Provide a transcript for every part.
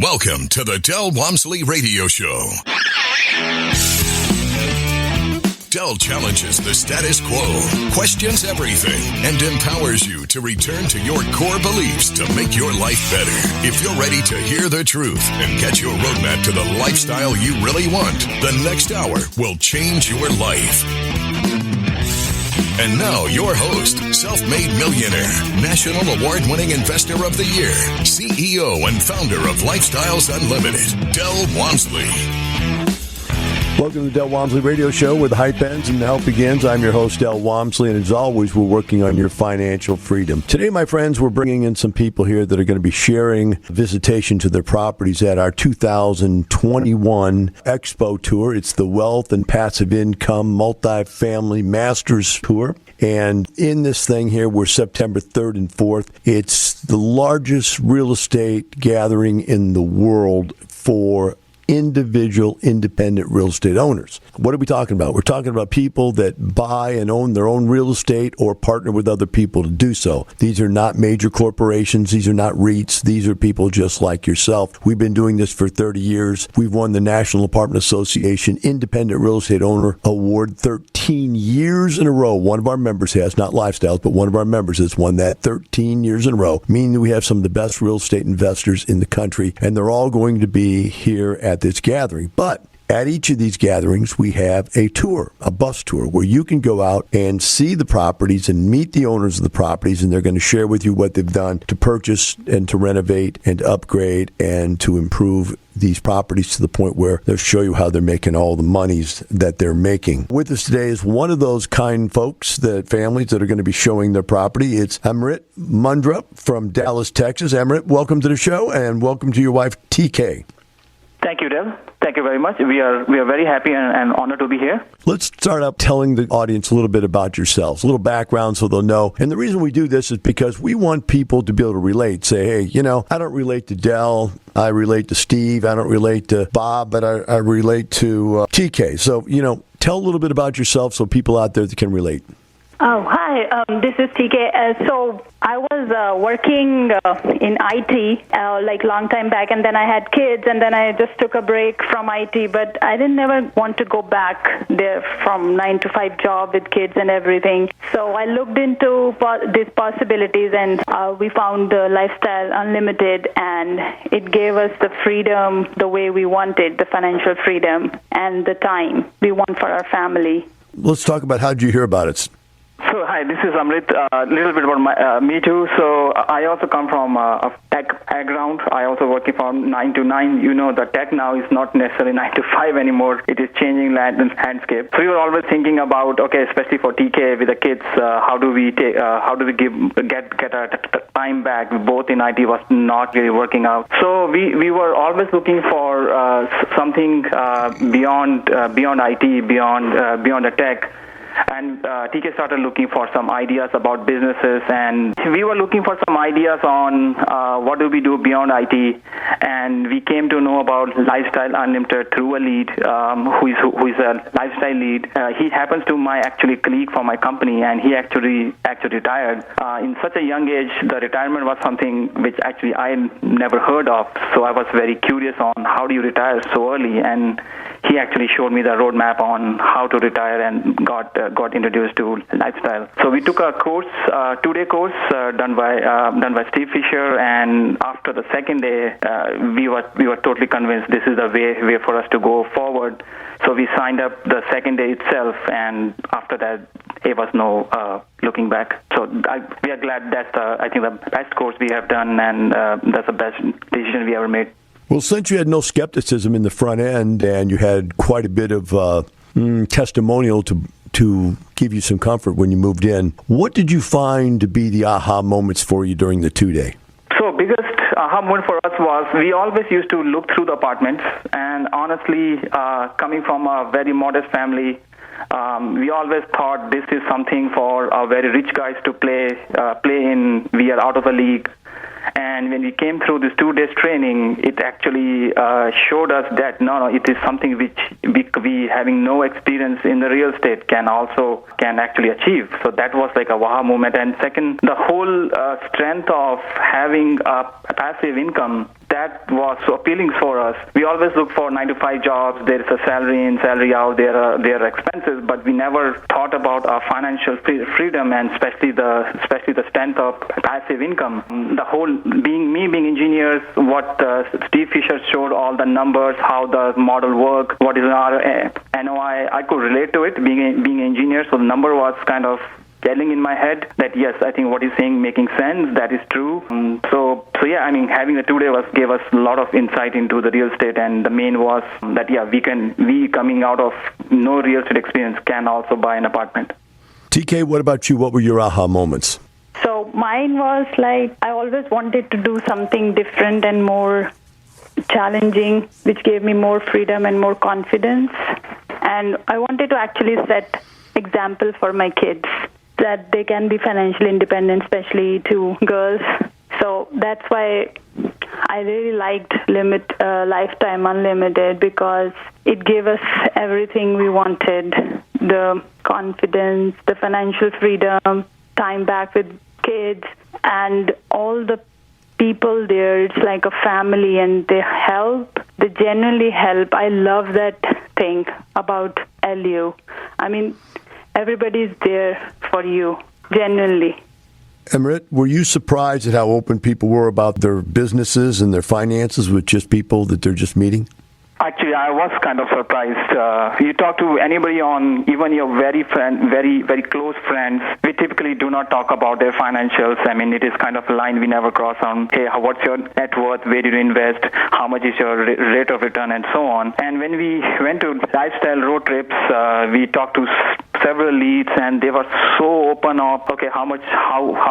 Welcome to the Del Walmsley Radio Show. Del challenges the status quo, questions everything, and empowers you to return to your core beliefs to make your life better. If you're ready to hear the truth and get your roadmap to the lifestyle you really want, the next hour will change your life. And now, your host, self-made millionaire, national award-winning investor of the year, CEO and founder of Lifestyles Unlimited, Del Walmsley. Welcome to the Del Walmsley Radio Show, where the hype ends and the help begins. I'm your host, Del Walmsley, and as always, we're working on your financial freedom. Today, my friends, we're bringing in some people here that are going to be sharing visitation to their properties at our 2021 Expo Tour. It's the Wealth and Passive Income Multifamily Masters Tour. And in this thing here, we're September 3rd and 4th. It's the largest real estate gathering in the world for individual independent real estate owners. What are we talking about? We're talking about people that buy and own their own real estate or partner with other people to do so. These are not major corporations. These are not REITs. These are people just like yourself. We've been doing this for 30 years. We've won the National Apartment Association Independent Real Estate Owner Award 13 years in a row. One of our members has, not Lifestyles, but one of our members has won that 13 years in a row, meaning that we have some of the best real estate investors in the country, and they're all going to be here at this gathering. But at each of these gatherings, we have a tour, a bus tour, where you can go out and see the properties and meet the owners of the properties, and they're going to share with you what they've done to purchase and to renovate and to upgrade and to improve these properties to the point where they'll show you how they're making all the monies that they're making. With us today is one of those kind folks, the families that are going to be showing their property. It's Amrit from Dallas, Texas. Amrit, welcome to the show, and welcome to your wife, TK. Thank you, Del. Thank you very much. We are very happy and honored to be here. Let's start out telling the audience a little bit about yourselves, a little background so they'll know. And the reason we do this is because we want people to be able to relate. Say, hey, I don't relate to Del. I relate to Steve. I don't relate to Bob, but I relate to TK. So, tell a little bit about yourself so people out there that can relate. Oh, hi. This is TK. So I was working in IT long time back, and then I had kids, and then I just took a break from IT, but I didn't never want to go back there from 9-to-5 job with kids and everything. So I looked into these possibilities, and we found Lifestyle Unlimited, and it gave us the freedom the way we wanted, the financial freedom and the time we want for our family. Let's talk about how did you hear about it? So, hi, this is Amrit. A little bit about me too. So, I also come from a tech background. I also working from 9 to 9. The tech now is not necessarily 9 to 5 anymore. It is changing landscape. So, we were always thinking about, especially for TK with the kids, how do we get our time back? Both in IT was not really working out. So, we were always looking for something beyond IT, beyond the tech. And TK started looking for some ideas about businesses, and we were looking for some ideas on what do we do beyond IT, and we came to know about Lifestyle Unlimited through a lead who is a lifestyle lead. He happens to my colleague from my company, and he actually retired. In such a young age, the retirement was something which actually I never heard of, so I was very curious on how do you retire so early, and he actually showed me the roadmap on how to retire and got introduced to lifestyle. So we took a course, 2-day course done by Steve Fisher, and after the second day, we were totally convinced this is the way for us to go forward. So we signed up the second day itself, and after that, there was no looking back. So we are glad that's the best course we have done, and that's the best decision we ever made. Well, since you had no skepticism in the front end and you had quite a bit of testimonial to give you some comfort when you moved in, what did you find to be the aha moments for you during the 2-day? So biggest aha moment for us was we always used to look through the apartments, and honestly, coming from a very modest family, we always thought this is something for very rich guys to play in. We are out of the league. And when we came through this 2 days training, it actually showed us that no, it is something which we having no experience in the real estate can actually achieve. So that was like a wow moment. And second, the whole strength of having a passive income that was so appealing for us. We always look for 9-to-5 jobs. There is a salary in, salary out. There are expenses, but we never thought about our financial freedom, and especially the strength of passive income. The whole being engineers, what Steve Fisher showed, all the numbers, how the model work, what is our NOI. I could relate to it being an engineer, so the number was kind of getting in my head that yes, I think what he's saying making sense. That is true. So yeah, I mean, having the 2-day gave us a lot of insight into the real estate, and the main was that yeah, we coming out of no real estate experience can also buy an apartment. TK, what about you? What were your aha moments? So mine was like, I always wanted to do something different and more challenging, which gave me more freedom and more confidence. And I wanted to actually set example for my kids, that they can be financially independent, especially to girls. So that's why I really liked Lifetime Unlimited, because it gave us everything we wanted: the confidence, the financial freedom, time back with kids, and all the people there. It's like a family, and they genuinely help. I love that thing about LU. I mean, everybody's there for you, genuinely. Amrit, were you surprised at how open people were about their businesses and their finances with just people that they're just meeting? Actually, I was kind of surprised. You talk to anybody on, even your very close friends, we typically do not talk about their financials. I mean, it is kind of a line we never cross on, hey, what's your net worth, where do you invest, how much is your rate of return, and so on. And when we went to lifestyle road trips, we talked to several leads, and they were so open up, okay, how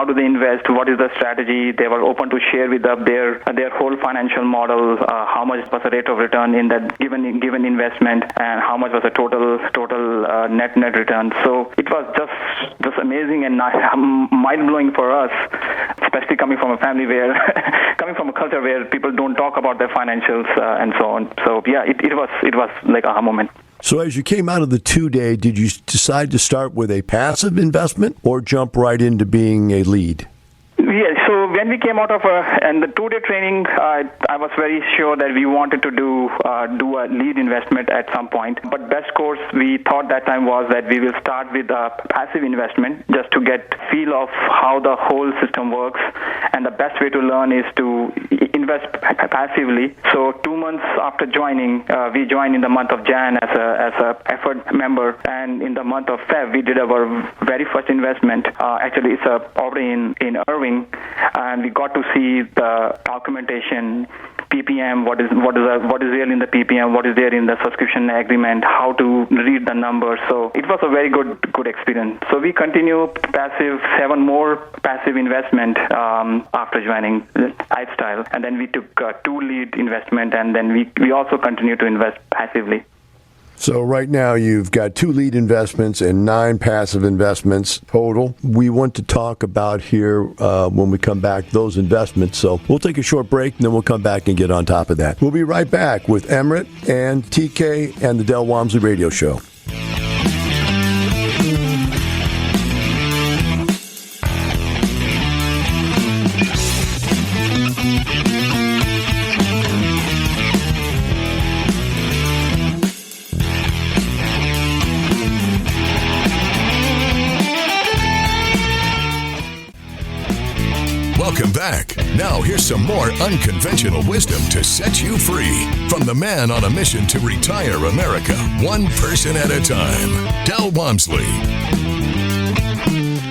do they invest, what is the strategy. They were open to share with us their whole financial model, how much was the rate of return in that given investment, and how much was the total net return. So it was just amazing and mind-blowing for us, especially coming from a family where coming from a culture where people don't talk about their financials and so on. So yeah, it was like a aha moment. So as you came out of the 2-day, did you decide to start with a passive investment or jump right into being a lead? Yeah, so when we came out of the 2-day training, I was very sure that we wanted to do a lead investment at some point. But best course we thought that time was that we will start with a passive investment just to get feel of how the whole system works. And the best way to learn is to invest passively. So 2 months after joining, we joined in the month of Jan as a effort member, and in the month of Feb we did our very first investment. Actually, it's a property in Irving, and we got to see the documentation, PPM, what is there in the PPM, what is there in the subscription agreement, how to read the numbers. So it was a very good experience. So we continue passive, 7 more passive investment after joining Lifestyle, and then we took 2 lead investment, and then we also continue to invest passively. So right now you've got 2 lead investments and 9 passive investments total. We want to talk about here when we come back those investments. So we'll take a short break and then we'll come back and get on top of that. We'll be right back with Amrit and TK and the Del Walmsley Radio Show. Welcome back. Now here's some more unconventional wisdom to set you free from the man on a mission to retire America, one person at a time, Del Walmsley.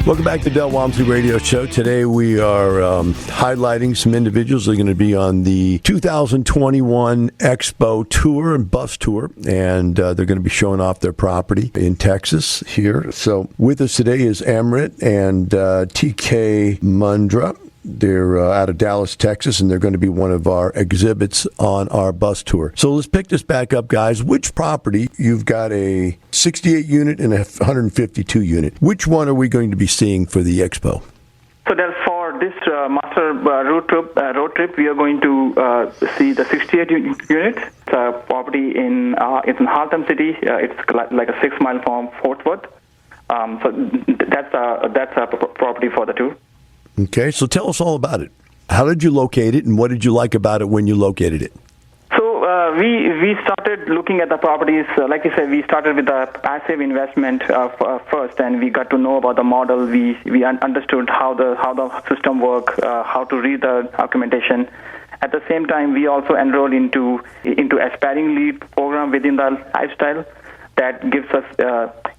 Welcome back to the Del Walmsley Radio Show. Today we are highlighting some individuals that are going to be on the 2021 Expo Tour and Bus Tour, and they're going to be showing off their property in Texas here. So with us today is Amrit and T.K. Mundra. They're out of Dallas, Texas, and they're going to be one of our exhibits on our bus tour. So let's pick this back up, guys. Which property? You've got a 68 unit and a 152 unit. Which one are we going to be seeing for the expo? So that's for this master road trip, we are going to see the 68 unit. It's a property it's in Harlem City. It's like a 6 mile from Fort Worth. So that's a property for the tour. Okay, so tell us all about it. How did you locate it, and what did you like about it when you located it? So we started looking at the properties. Like I said, we started with the passive investment first, and we got to know about the model. We understood how the system work, how to read the documentation. At the same time, we also enrolled into aspiring lead program within the lifestyle that gives us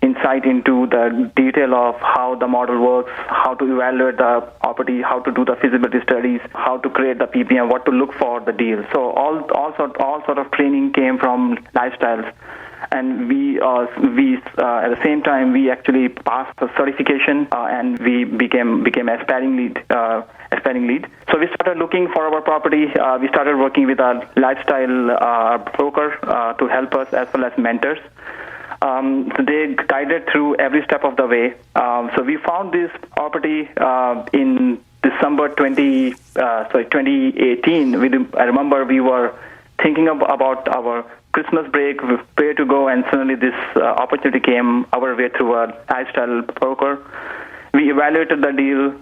insight into the detail of how the model works, how to evaluate the property, how to do the feasibility studies, how to create the PPM, what to look for the deal. So all sort of training came from lifestyles. And we at the same time we actually passed the certification and we became aspiring lead. So we started looking for our property. We started working with a lifestyle broker to help us as well as mentors. So they guided through every step of the way. So we found this property in December 2018. I remember we were thinking about our Christmas break, where to go, and suddenly this opportunity came our way through a lifestyle broker. We evaluated the deal.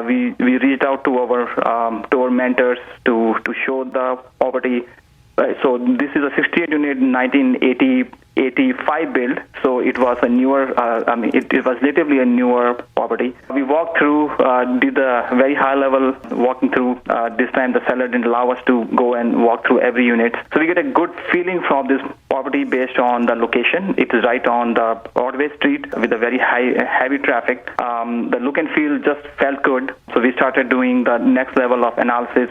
We reached out to our mentors to show the property. So this is a 68-unit 1985 build. So it was a newer. It was relatively a newer property. We walked through, did a very high level walking through. This time the seller didn't allow us to go and walk through every unit. So we get a good feeling from this property based on the location. It is right on the Broadway Street with a very heavy traffic. The look and feel just felt good. So we started doing the next level of analysis,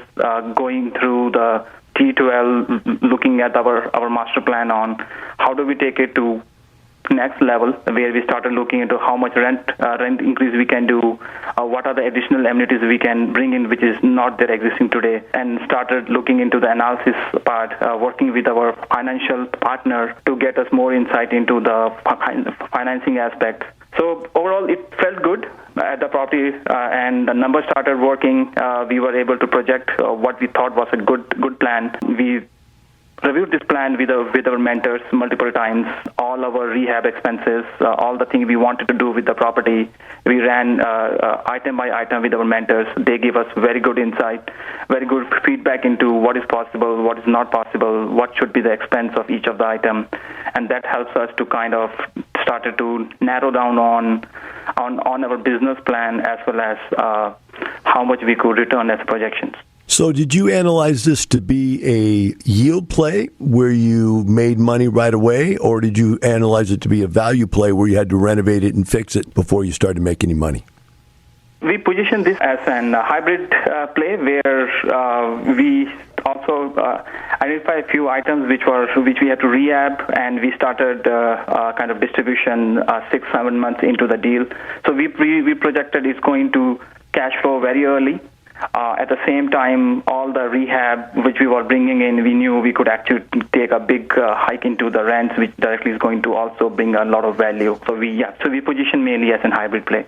going through the T12, looking at our master plan on how do we take it to next level, where we started looking into how much rent increase we can do, what are the additional amenities we can bring in which is not there existing today, and started looking into the analysis part, working with our financial partner to get us more insight into the financing aspect. So overall, it felt good at the property, and the numbers started working. We were able to project what we thought was a good plan. We reviewed this plan with our mentors multiple times, all our rehab expenses, all the things we wanted to do with the property. We ran item by item with our mentors. They gave us very good insight, very good feedback into what is possible, what is not possible, what should be the expense of each of the item, and that helps us to kind of started to narrow down on our business plan as well as how much we could return as projections. So did you analyze this to be a yield play where you made money right away, or did you analyze it to be a value play where you had to renovate it and fix it before you started making any money? We positioned this as an hybrid play where we also identify a few items which we had to rehab, and we started kind of distribution 6-7 months into the deal. So we projected it's going to cash flow very early. At the same time, all the rehab which we were bringing in, we knew we could actually take a big hike into the rents, which directly is going to also bring a lot of value. So we position mainly as a hybrid play.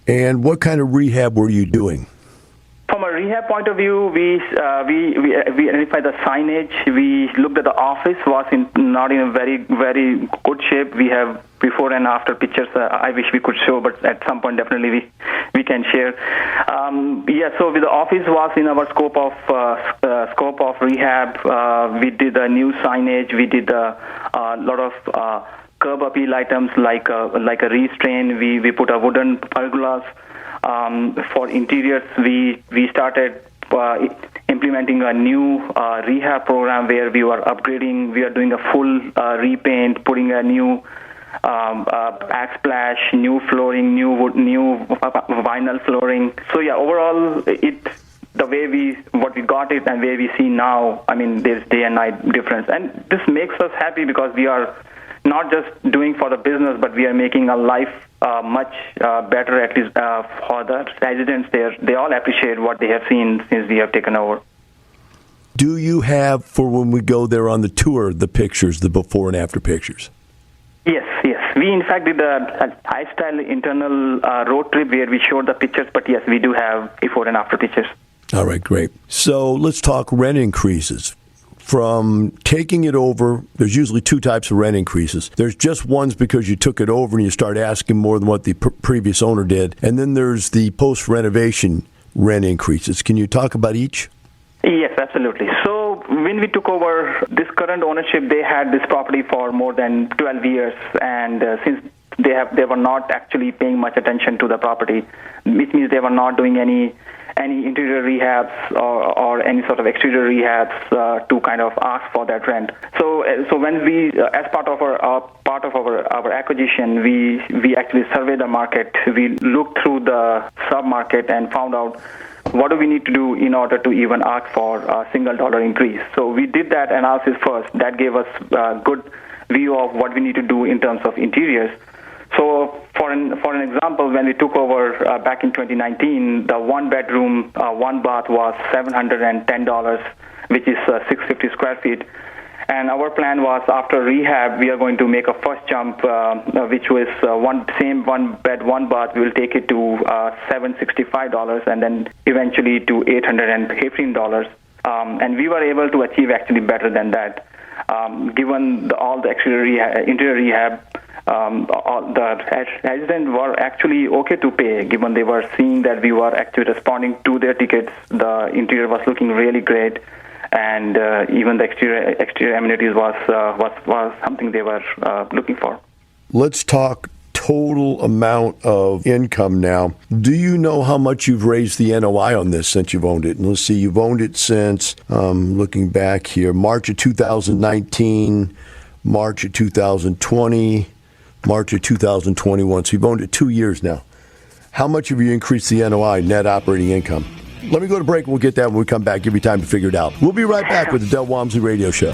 And what kind of rehab were you doing? From a rehab point of view, we identified the signage. We looked at the office was not in a very, very good shape. We have before and after pictures. I wish we could show, but at some point definitely we can share. So with the office was in our scope of rehab. We did a new signage. We did a lot of curb appeal items like a restrain. We put a wooden pergolas. For interiors, we started implementing a new rehab program where we were upgrading. We are doing a full repaint, putting a new backsplash, new flooring, new wood, new vinyl flooring. So overall, what we got it and where we see now, I mean, there's day and night difference, and this makes us happy because we are not just doing for the business, but we are making a life much better, at least for the residents there. They all appreciate what they have seen since we have taken over. Do you have, for when we go there on the tour, the pictures, the before and after pictures? Yes. We, in fact, did a lifestyle internal road trip where we showed the pictures, but yes, we do have before and after pictures. All right, great. So let's talk rent increases. From taking it over, there's usually two types of rent increases. There's just ones because you took it over and you start asking more than what the previous owner did. And then there's the post-renovation rent increases. Can you talk about each? Yes, absolutely. So when we took over this current ownership, they had this property for more than 12 years, and since they were not actually paying much attention to the property, which means they were not doing any interior rehabs or any sort of exterior rehabs to kind of ask for that rent. So when we, as part of our acquisition, we actually surveyed the market. We looked through the sub-market and found out what do we need to do in order to even ask for a single dollar increase. So we did that analysis first. That gave us a good view of what we need to do in terms of interiors. So for an example, when we took over back in 2019, the one bedroom, one bath was $710, which is 650 square feet. And our plan was after rehab, we are going to make a first jump, which was one bed, one bath. We will take it to $765 and then eventually to $815. And we were able to achieve actually better than that, given all the interior rehab. The residents were actually okay to pay, given they were seeing that we were actually responding to their tickets. The interior was looking really great, and even the exterior amenities was something they were looking for. Let's talk total amount of income now. Do you know how much you've raised the NOI on this since you've owned it? And let's see, you've owned it since, looking back here, March of 2019, March of 2020, March of 2021. So you've owned it 2 years now. How much have you increased the NOI, net operating income? Let me go to break and we'll get that when we come back. Give you time to figure it out. We'll be right back with the Del Walmsley Radio Show.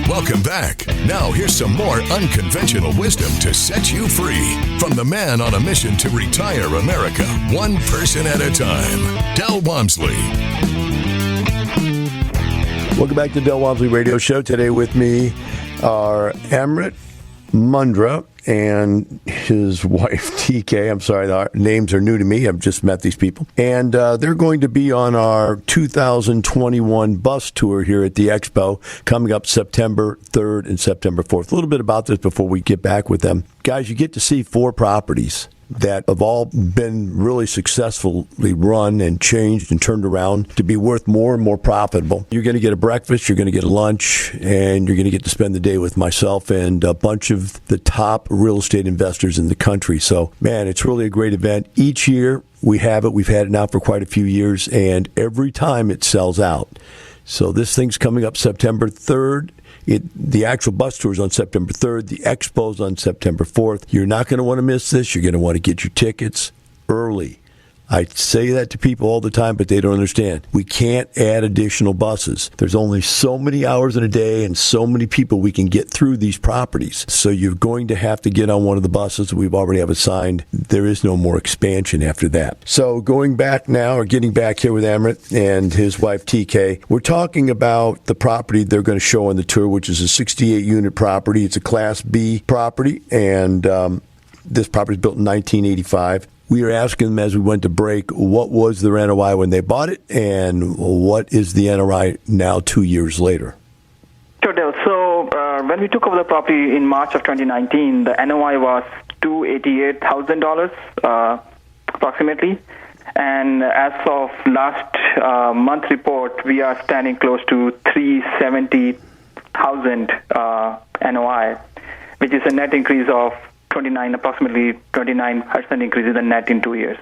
Welcome back. Now here's some more unconventional wisdom to set you free from the man on a mission to retire America, one person at a time, Del Walmsley. Welcome back to Del Walmsley Radio Show. Today with me are Amrit Mundra and his wife, T.K. I'm sorry, the names are new to me. I've just met these people. And they're going to be on our 2021 bus tour here at the Expo coming up September 3rd and September 4th. A little bit about this before we get back with them. Guys, you get to see 4 properties that have all been really successfully run and changed and turned around to be worth more and more profitable. You're going to get a breakfast, you're going to get a lunch, and you're going to get to spend the day with myself and a bunch of the top real estate investors in the country. So, man, it's really a great event. Each year we have it. We've had it now for quite a few years, and every time it sells out. So this thing's coming up September 3rd. The actual bus tour is on September 3rd. The expo's on September 4th. You're not going to want to miss this. You're going to want to get your tickets early. I say that to people all the time, but they don't understand. We can't add additional buses. There's only so many hours in a day and so many people we can get through these properties. So you're going to have to get on one of the buses we already have assigned. There is no more expansion after that. So going back now, or getting back here with Amrit and his wife, T.K., we're talking about the property they're going to show on the tour, which is a 68-unit property. It's a Class B property, and this property was built in 1985. We were asking them as we went to break, what was their NOI when they bought it, and what is the NOI now 2 years later? Sure, Del. So when we took over the property in March of 2019, the NOI was $288,000 approximately. And as of last month report, we are standing close to $370,000 NOI, which is a net increase of approximately 29% increase in the net in 2 years.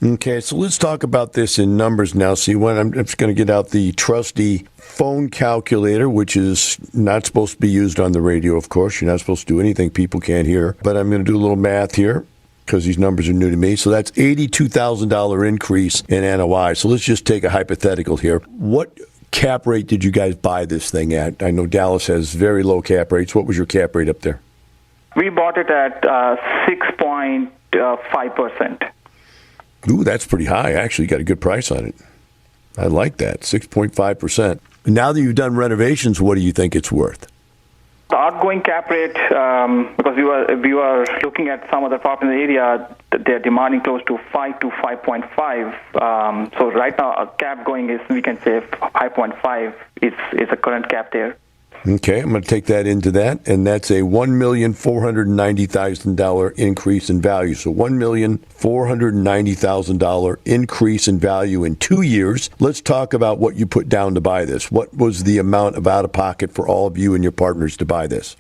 Okay, so let's talk about this in numbers now. See, I'm just going to get out the trusty phone calculator, which is not supposed to be used on the radio, of course. You're not supposed to do anything people can't hear. But I'm going to do a little math here because these numbers are new to me. So that's $82,000 increase in NOI. So let's just take a hypothetical here. What cap rate did you guys buy this thing at? I know Dallas has very low cap rates. What was your cap rate up there? We bought it at 6.5%. Ooh, that's pretty high. Actually, you got a good price on it. I like that, 6.5%. Now that you've done renovations, what do you think it's worth? The outgoing cap rate, because we were looking at some other property in the area, they're demanding close to 5 to 5.5. So right now, a cap going is, we can say 5.5 is a current cap there. Okay, I'm going to take that into that, and that's a $1,490,000 increase in value. So $1,490,000 increase in value in 2 years. Let's talk about what you put down to buy this. What was the amount of out-of-pocket for all of you and your partners to buy this?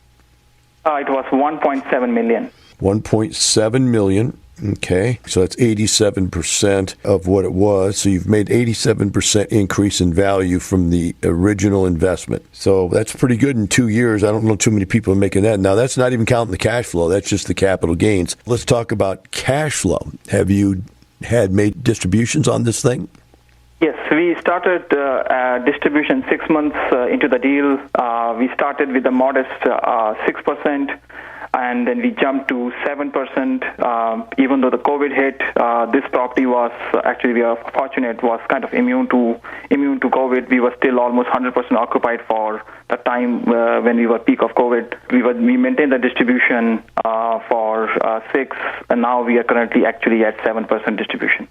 It was $1.7 million. $1.7 million. Okay, so that's 87% of what it was. So you've made 87% increase in value from the original investment. So that's pretty good in 2 years. I don't know too many people are making that. Now, that's not even counting the cash flow. That's just the capital gains. Let's talk about cash flow. Have you made distributions on this thing? Yes, we started distribution 6 months into the deal. We started with a modest 6%. And then we jumped to 7%. Even though the COVID hit, this property was actually, we are fortunate, was kind of immune to COVID. We were still almost 100% occupied for the time when we were peak of COVID. We maintained the distribution for 6, and now we are currently actually at 7% distribution.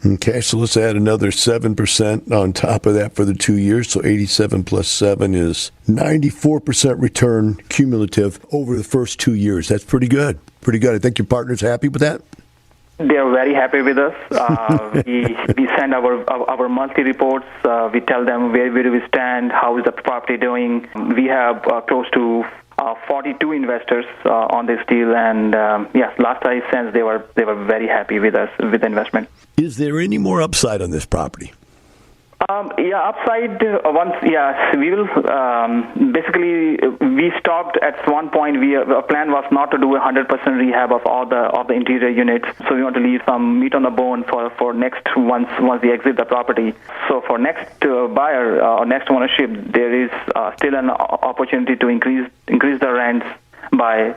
Okay, so let's add another 7% on top of that for the 2 years. So 87 plus 7 is 94% return cumulative over the first 2 years. That's pretty good. Pretty good. I think your partner's happy with that? They are very happy with us. We send our monthly reports. We tell them where do we stand, how is the property doing. We have close to 42 investors on this deal, and last I sensed they were very happy with us with the investment. Is there any more upside on this property? Upside once. Yes, we will. Basically, we stopped at one point. Our plan was not to do 100% rehab of all the interior units. So we want to leave some meat on the bone for next once we exit the property. So for next buyer or next ownership, there is still an opportunity to increase the rents by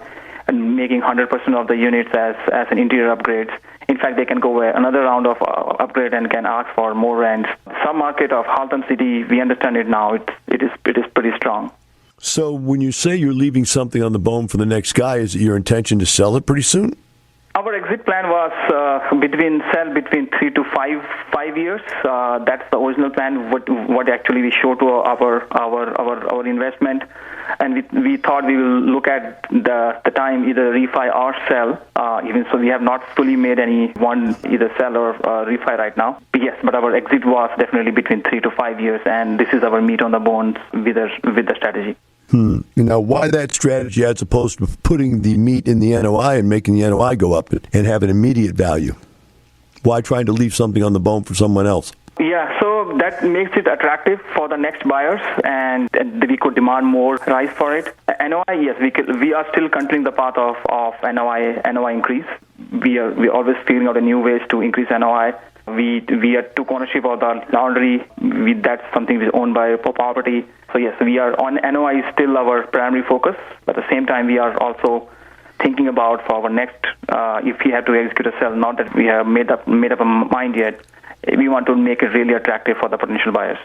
making 100% of the units as an interior upgrades. In fact, they can go another round of upgrade and can ask for more rents. Some market of Halton City, we understand it now. It is pretty strong. So when you say you're leaving something on the bone for the next guy, is it your intention to sell it pretty soon? Our exit plan was between 3 to 5 years. That's the original plan. What actually we show to our investment, and we thought we will look at the time either refi or sell. Even so, we have not fully made any one either sell or refi right now. But our exit was definitely between 3 to 5 years, and this is our meat on the bones with the strategy. Now, why that strategy as opposed to putting the meat in the NOI and making the NOI go up and have an immediate value? Why trying to leave something on the bone for someone else? Yeah, so that makes it attractive for the next buyers, and we could demand more price for it. NOI, yes, we are still continuing the path of NOI increase. We are always figuring out new ways to increase NOI. We took ownership of the laundry. That's something we own by property. So yes, we are on NOI is still our primary focus. But at the same time, we are also thinking about for our next, if we have to execute a sale, not that we have made up a mind yet. We want to make it really attractive for the potential buyers.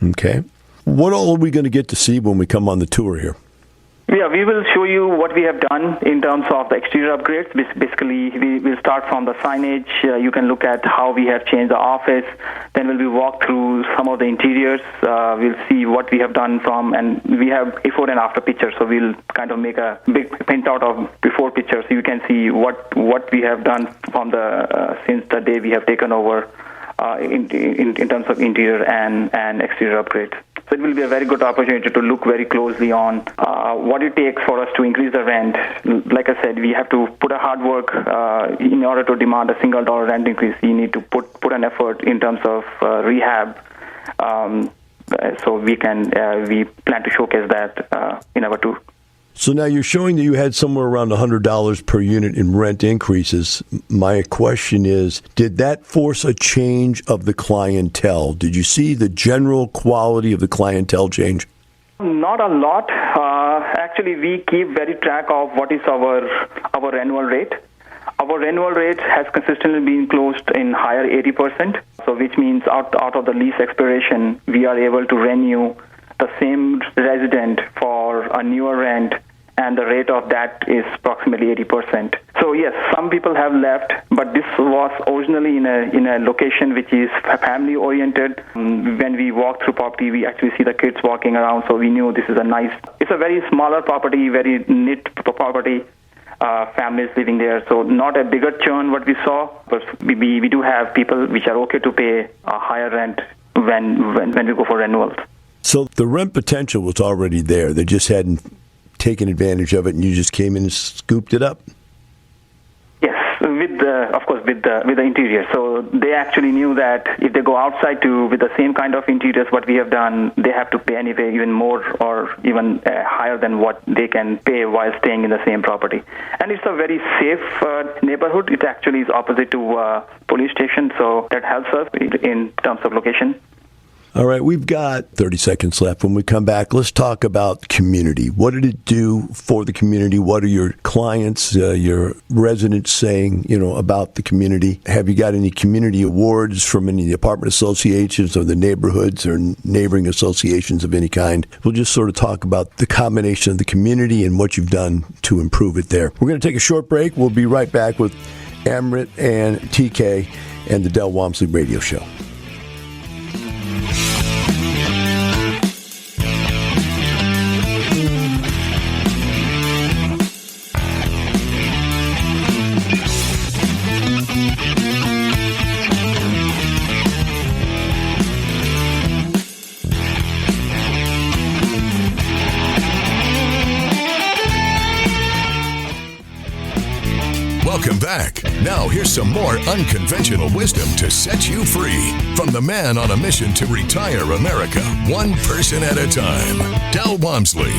Okay. What all are we going to get to see when we come on the tour here? Yeah, we will show you what we have done in terms of the exterior upgrades. Basically, we will start from the signage. You can look at how we have changed the office. Then we'll walk through some of the interiors. We'll see what we have done and we have before and after pictures. So we'll kind of make a big printout of before pictures so you can see what we have done from since the day we have taken over in terms of interior and exterior upgrades. So it will be a very good opportunity to look very closely on what it takes for us to increase the rent. Like I said, we have to put a hard work in order to demand a single dollar rent increase. You need to put an effort in terms of rehab. So we plan to showcase that in our tour. So now you're showing that you had somewhere around $100 per unit in rent increases. My question is, did that force a change of the clientele? Did you see the general quality of the clientele change? Not a lot. Actually, we keep very track of what is our renewal rate. Our renewal rate has consistently been closed in higher 80%, so which means out of the lease expiration, we are able to renew the same resident for a newer rent, and the rate of that is approximately 80%. So yes, some people have left, but this was originally in a location which is family oriented. When we walk through property, we actually see the kids walking around, so we knew this is it's a very smaller property, very neat property. Families living there, so not a bigger churn what we saw, but we do have people which are okay to pay a higher rent when we go for renewals. So the rent potential was already there. They just hadn't taken advantage of it, and you just came in and scooped it up. Yes, with the interior. So they actually knew that if they go outside with the same kind of interiors what we have done, they have to pay anyway even more or even higher than what they can pay while staying in the same property. And it's a very safe neighborhood. It actually is opposite to police station, so that helps us in terms of location. All right, we've got 30 seconds left. When we come back, let's talk about community. What did it do for the community? What are your clients, your residents saying, about the community? Have you got any community awards from any of the apartment associations or the neighborhoods or neighboring associations of any kind? We'll just sort of talk about the combination of the community and what you've done to improve it there. We're going to take a short break. We'll be right back with Amrit and T.K. and the Del Walmsley Radio Show. Welcome back. Now here's some more unconventional wisdom to set you free from the man on a mission to retire America, one person at a time, Del Walmsley.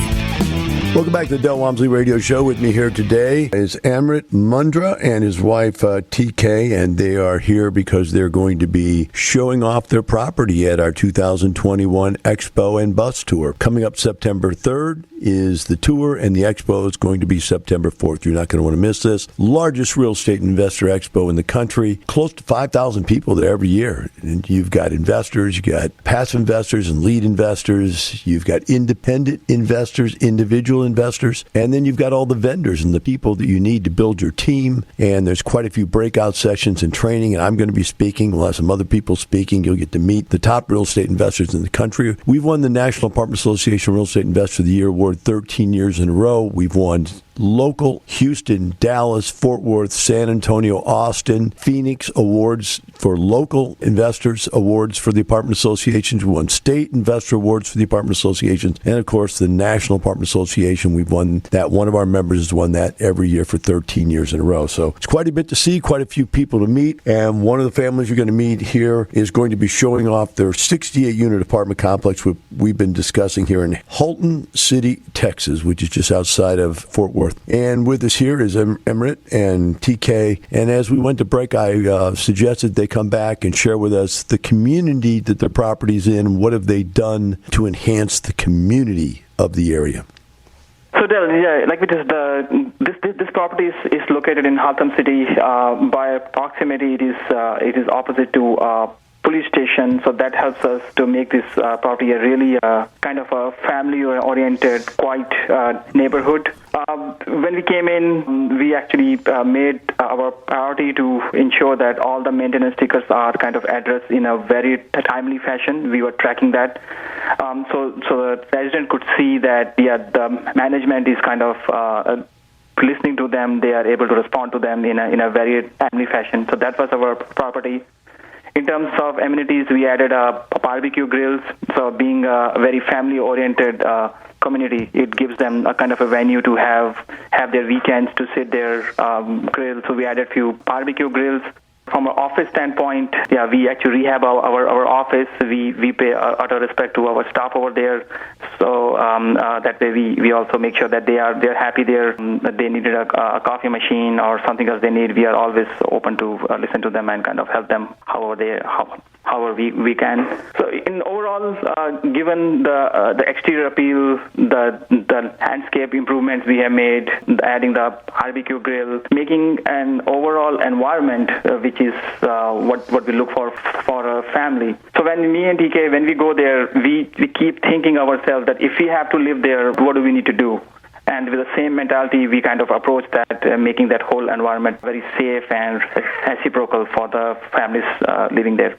Welcome back to the Del Walmsley Radio Show. With me here today is Amrit Mundra and his wife T.K., and they are here because they're going to be showing off their property at our 2021 Expo and Bus Tour. Coming up September 3rd is the tour, and the Expo is going to be September 4th. You're not going to want to miss this. Largest real estate investor expo in the country. Close to 5,000 people there every year. And you've got investors, you've got passive investors and lead investors, you've got independent investors, individual investors, and then you've got all the vendors and the people that you need to build your team. And there's quite a few breakout sessions and training, and I'm going to be speaking. We'll have some other people speaking. You'll get to meet the top real estate investors in the country. We've won the National Apartment Association Real Estate Investor of the Year Award 13 years in a row. We've won local Houston, Dallas, Fort Worth, San Antonio, Austin, Phoenix awards for local investors, awards for the apartment associations. We won state investor awards for the apartment associations, and of course the National Apartment Association. We've won that. One of our members has won that every year for 13 years in a row. So it's quite a bit to see, quite a few people to meet, and one of the families you're going to meet here is going to be showing off their 68-unit apartment complex we've been discussing here in Halton City, Texas, which is just outside of Fort Worth. And with us here is Amrit and T.K. And as we went to break, I suggested they come back and share with us the community that their property's in. What have they done to enhance the community of the area? So, Del, this property is located in Halton City. By proximity, it is opposite to police station, so that helps us to make this property a really kind of a family-oriented, quiet neighborhood. When we came in, we actually made our priority to ensure that all the maintenance stickers are kind of addressed in a very timely fashion. We were tracking that. So the resident could see that the management is kind of listening to them. They are able to respond to them in a very timely fashion. So that was our property. In terms of amenities, we added barbecue grills. So being a very family-oriented community, it gives them a kind of a venue to have their weekends to sit there, grill. So we added a few barbecue grills. From an office standpoint, we actually rehab our office. We pay utter respect to our staff over there. So that way we also make sure that they're happy there. That they needed a coffee machine or something else they need. We are always open to listen to them and kind of help them however we can. So in overall, given the exterior appeal, the landscape improvements we have made, adding the barbecue grill, making an overall environment which is what we look for a family. So when me and TK, when we go there, we keep thinking ourselves that if we have to live there, what do we need to do? And with the same mentality, we kind of approach that, making that whole environment very safe and reciprocal for the families living there.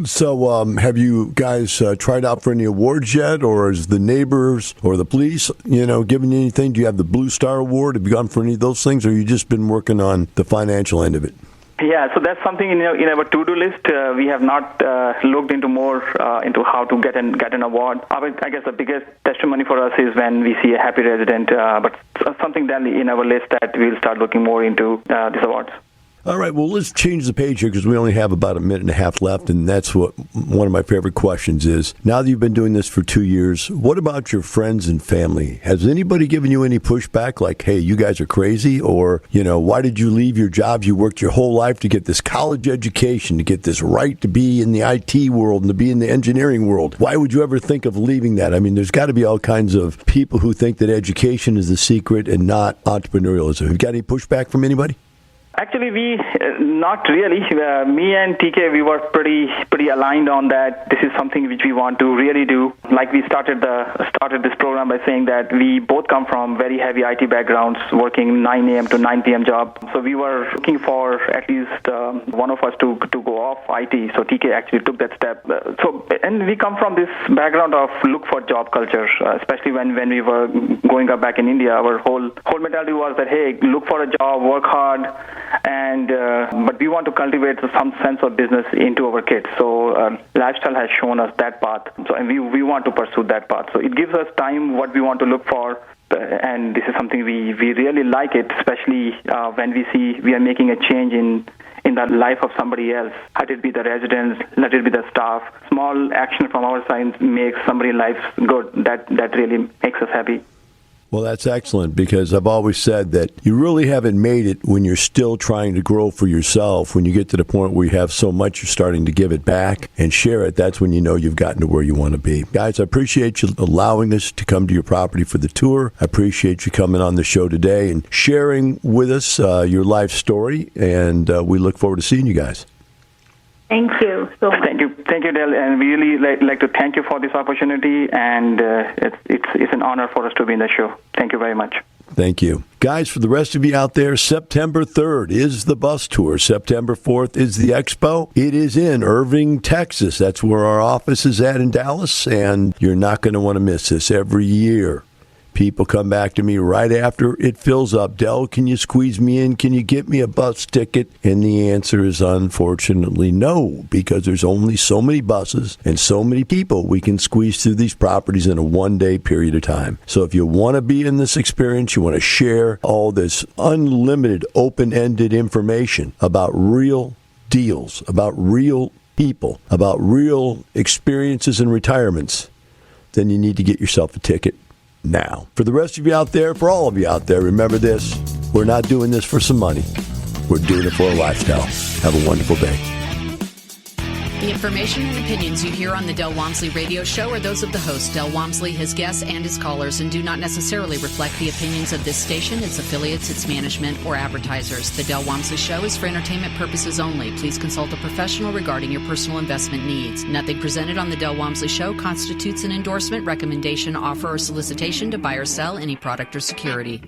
So have you guys tried out for any awards yet, or is the neighbors or the police, giving you anything? Do you have the Blue Star Award? Have you gone for any of those things, or have you just been working on the financial end of it? Yeah, so that's something in our to-do list. We have not looked into more into how to get an award. I guess the biggest testimony for us is when we see a happy resident, but something then in our list that we'll start looking more into these awards. All right, well, let's change the page here because we only have about a minute and a half left, and that's what one of my favorite questions is. Now that you've been doing this for 2 years, what about your friends and family? Has anybody given you any pushback like, hey, you guys are crazy, or, why did you leave your jobs? You worked your whole life to get this college education, to get this right to be in the IT world and to be in the engineering world. Why would you ever think of leaving that? I mean, there's got to be all kinds of people who think that education is the secret and not entrepreneurialism. Have you got any pushback from anybody? Actually, we not really. Me and TK, we were pretty aligned on that. This is something which we want to really do. Like we started this program by saying that we both come from very heavy IT backgrounds, working 9 a.m. to 9 p.m. job. So we were looking for at least one of us to go off IT. So TK actually took that step. And we come from this background of look for job culture, especially when we were growing up back in India. Our whole mentality was that, hey, look for a job, work hard. But we want to cultivate some sense of business into our kids. So lifestyle has shown us that path. So and we want to pursue that path. So it gives us time what we want to look for. And this is something we really like it, especially when we see we are making a change in the life of somebody else. Let it be the residents, let it be the staff. Small action from our side makes somebody's life good. That really makes us happy. Well, that's excellent, because I've always said that you really haven't made it when you're still trying to grow for yourself. When you get to the point where you have so much, you're starting to give it back and share it. That's when you know you've gotten to where you want to be. Guys, I appreciate you allowing us to come to your property for the tour. I appreciate you coming on the show today and sharing with us your life story, and we look forward to seeing you guys. Thank you so much. Thank you, Del, and we really like to thank you for this opportunity, and it's an honor for us to be in the show. Thank you very much. Thank you. Guys, for the rest of you out there, September 3rd is the bus tour. September 4th is the expo. It is in Irving, Texas. That's where our office is at in Dallas, and you're not going to want to miss this. Every year, people come back to me right after it fills up. Del, can you squeeze me in? Can you get me a bus ticket? And the answer is unfortunately no, because there's only so many buses and so many people we can squeeze through these properties in a one-day period of time. So if you want to be in this experience, you want to share all this unlimited, open-ended information about real deals, about real people, about real experiences and retirements, then you need to get yourself a ticket now. For the rest of you out there, for all of you out there, remember this: we're not doing this for some money. We're doing it for a lifestyle. Have a wonderful day. The information and opinions you hear on the Del Walmsley radio show are those of the host, Del Walmsley, his guests, and his callers, and do not necessarily reflect the opinions of this station, its affiliates, its management, or advertisers. The Del Walmsley show is for entertainment purposes only. Please consult a professional regarding your personal investment needs. Nothing presented on the Del Walmsley show constitutes an endorsement, recommendation, offer, or solicitation to buy or sell any product or security.